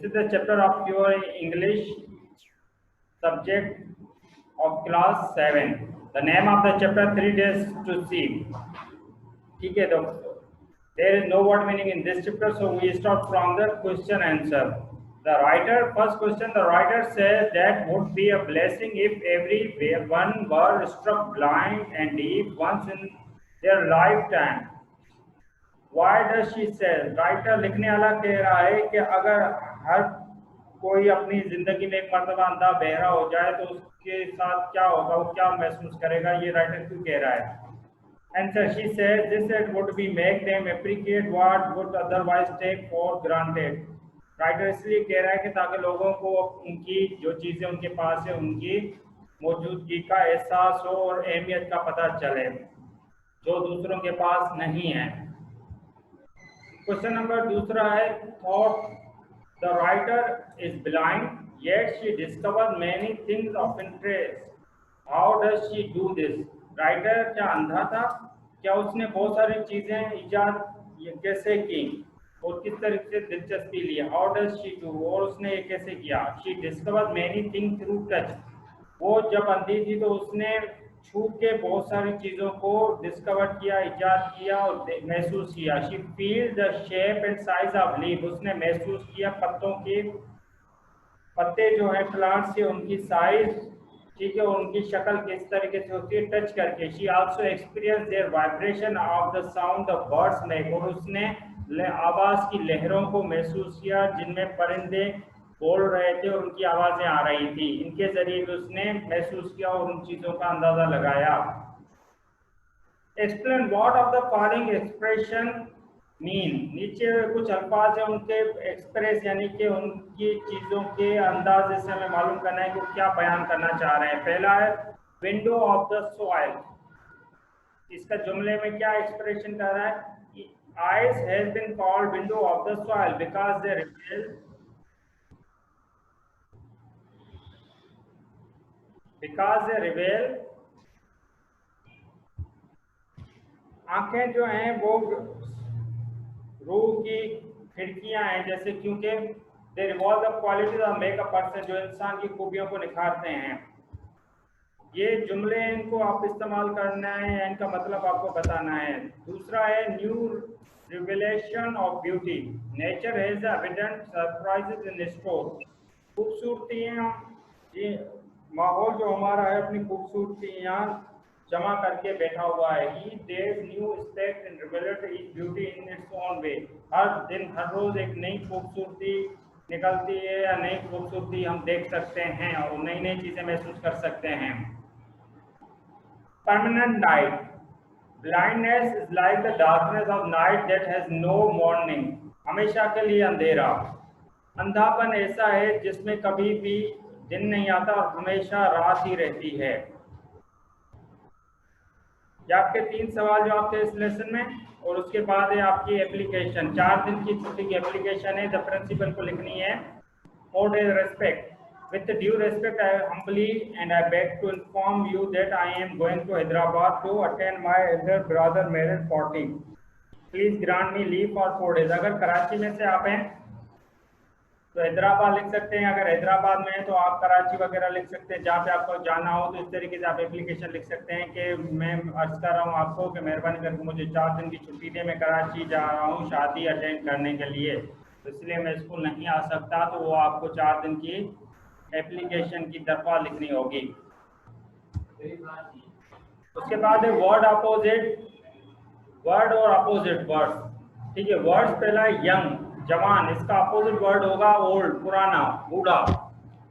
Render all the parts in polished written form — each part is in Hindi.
is the chapter of your English subject of class 7. The name of the chapter 3 days to see. ठीक है, तो there is no word meaning in this chapter, so we start from the question answer. The writer, first question, the writer says that would be a blessing if everyone were struck blind and deaf once in their lifetime. Why does she say? Writer लिखने वाला कह रहा है कि अगर हर कोई अपनी जिंदगी में एक मर्तबा अंधा बहरा हो जाए तो उसके साथ क्या होगा, वो क्या महसूस करेगा, ये राइटर क्यों कह रहा है. Answer, she says this it would be make them appreciate what would otherwise take for granted. Writer इसलिए कह रहा है कि ताकि लोगों को उनकी जो चीजें उनके पास है उनकी मौजूदगी का एहसास हो और अहमियत का पता चले जो दूसरों के पास नहीं है. क्वेश्चन नंबर दूसरा है, thought the writer is blind yet she discover many things of interest. How does she do this? Writer क्या अंधा था? क्या उसने बहुत सारी चीजें इजाद कैसे की और किस तरीके से दिलचस्पी ली? हाउ डज शी डू, और उसने ये कैसे किया? She discover many thing through touch. वो जब अंधी थी तो उसने छू के बहुत सारी चीज़ों को डिस्कवर किया, इजाद किया और महसूस किया. She feel the shape and size of leaf. उसने महसूस किया पत्तों के, पत्ते जो है प्लांट्स के, उनकी साइज, ठीक है, उनकी शक्ल किस तरीके से होती है टच करके. She also experience their vibration of the sound the birds make. और उसने आवाज़ की लहरों को महसूस किया जिनमें परिंदे बोल रहे थे और उनकी आवाज़ें आ रही थी. इनके जरिए भी उसने महसूस किया और उन चीज़ों का अंदाज़ा लगाया. Explain what of the following expression mean. नीचे कुछ अल्फाज है, उनके एक्सप्रेस यानी कि उनकी चीज़ों के अंदाजे से हमें मालूम करना है कि वो क्या बयान करना चाह रहे हैं. पहला है विंडो ऑफ द सॉइल. इसका जुमले में क्या एक्सप्रेशन कर रहा है? Eyes has been called window of the soil because they reveal आंखें जो हैं वो रूह की खिड़कियां हैं, जैसे क्योंकि दे revolve the qualities of make a person, जो इंसान की खूबियों को निखारते हैं. ये जुमले इनको आप इस्तेमाल करना है या इनका मतलब आपको बताना है. दूसरा है new revelation of beauty. Nature has evident surprises in store. खूबसूरतियाँ, माहौल जो हमारा है अपनी खूबसूरतियाँ जमा करके बैठा हुआ है. He there new aspect in revealed is beauty in its own way. हर दिन हर रोज एक नई खूबसूरती निकलती है या नई खूबसूरती हम देख सकते हैं और नई नई चीजें महसूस कर सकते हैं. Permanent night. Blindness is like the darkness of night that has no morning. हमेशा के लिए अंधेरा. अंधापन ऐसा है जिसमें कभी भी दिन नहीं आता और हमेशा रात ही रहती है. ये आपके 3 सवाल जो आपके इस लेसन में, और उसके बाद है आपकी एप्लीकेशन. 4 दिन की छुट्टी की एप्लीकेशन है. द प्रिंसिपल को लिखनी है. For days respect. With due respect, I humbly and I beg to inform you that I am going to Hyderabad to attend my elder brother marriage party. Please grant me leave for 4 days. अगर कराची में से आप हैं तो हैदराबाद लिख सकते हैं. अगर हैदराबाद में है तो आप कराची वगैरह लिख सकते हैं. जहाँ पे आपको जाना हो तो इस तरीके से आप एप्लीकेशन लिख सकते हैं कि मैं अर्ज कर रहा हूँ आपको कि मेहरबानी करके मुझे 4 दिन की छुट्टी दें. मैं कराची जा रहा हूँ शादी अटेंड करने के लिए, तो इसलिए मैं स्कूल नहीं आ सकता. तो वो आपको 4 दिन की एप्लीकेशन की दरख्वास्त लिखनी होगी. उसके बाद है वर्ड अपोजिट. वर्ड और अपोजिट वर्ड्स. ठीक है, वर्ड्स पहला यंग जवान, इसका अपोजिट वर्ड होगा ओल्ड पुराना बूढ़ा.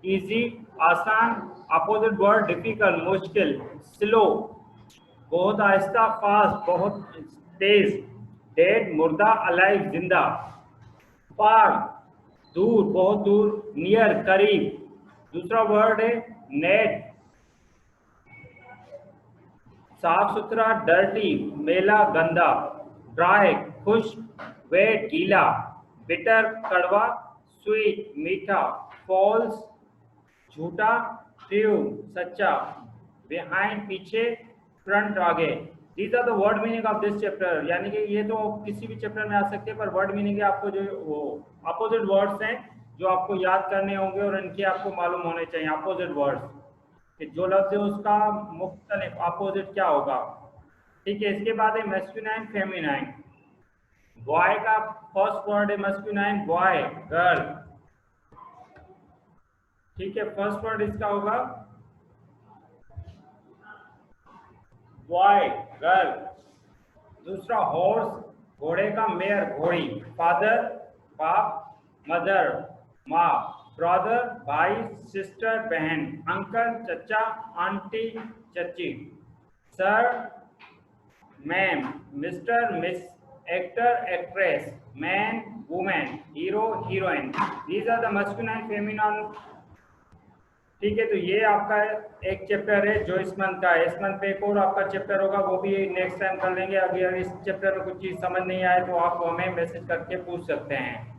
इजी आसान, अपोजिट वर्ड डिफिकल्ट मुश्किल. स्लो बहुत आहिस्ता, फास्ट बहुत तेज. डेड मुर्दा, अलाइव जिंदा. फार दूर बहुत दूर, नियर करीब. दूसरा वर्ड है नेट साफ सुथरा, डर्टी मैला गंदा. ड्राई खुश्क, वेट गीला. बिटर कड़वा, स्वीट मीठा. फॉल्स झूठा, ट्रू सच्चा. बिहाइंड पीछे, फ्रंट आगे. These are the word meaning of this chapter. यानी कि ये तो किसी भी चैप्टर में आ सकते हैं, पर वर्ड मीनिंग आपको जो वो अपोजिट वर्ड्स हैं जो आपको याद करने होंगे और इनके आपको मालूम होने चाहिए अपोजिट वर्ड्स कि जो लफ्ज है उसका मुख्तलिफ अपोजिट क्या होगा। ठीक है, इसके बाद है मैस्कुलाइन फेमिनाइन। बॉय का फर्स्ट वर्ड है मैस्कुलाइन बॉय गर्ल। ठीक है, फर्स्ट वर्ड इसका होगा बॉय गर्ल। दूसरा हॉर्स घोड़े का, मेयर घोड़ी, फादर बाप, मदर माँ, ब्रदर भाई, सिस्टर बहन, अंकल चचा, आंटी चची, sir ma'am, mister miss, actor actress, man women, hero heroine. These are the masculine feminine. ठीक है, तो ये आपका एक चैप्टर है जो इस मंथ का है। इस मंथ पे एक और आपका चैप्टर होगा, वो भी नेक्स्ट टाइम कर लेंगे। अगर इस चैप्टर में कुछ चीज़ समझ नहीं आए तो आप हमें मैसेज करके पूछ सकते हैं।